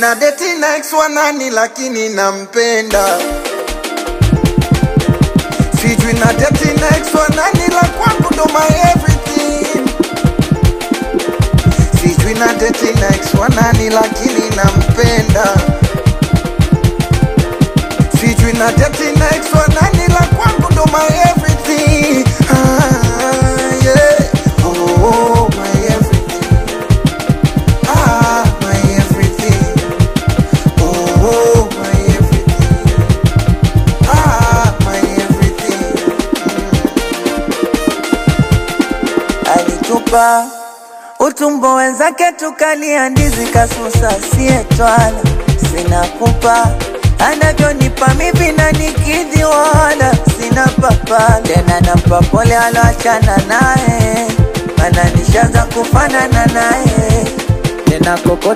na date na ex wa nani lakini nampenda. Sijui na date na ex wa nani la kwangu ndo my everything. Sijui na date na ex wa nani lakini nampenda. Sijui na date na ex wa nani la kwangu ndo my everything. Yeah. Oh, my everything. My everything. Oh, my everything. My everything. Alitupa utumbo wenzake tukalia ndizi kasusa sietwala. Sina kupa anavyonipa mivi na nikidhi wala sina papa. Tena nampa pole aloachana nae, mana nishaanza kufanana nae. Tena koko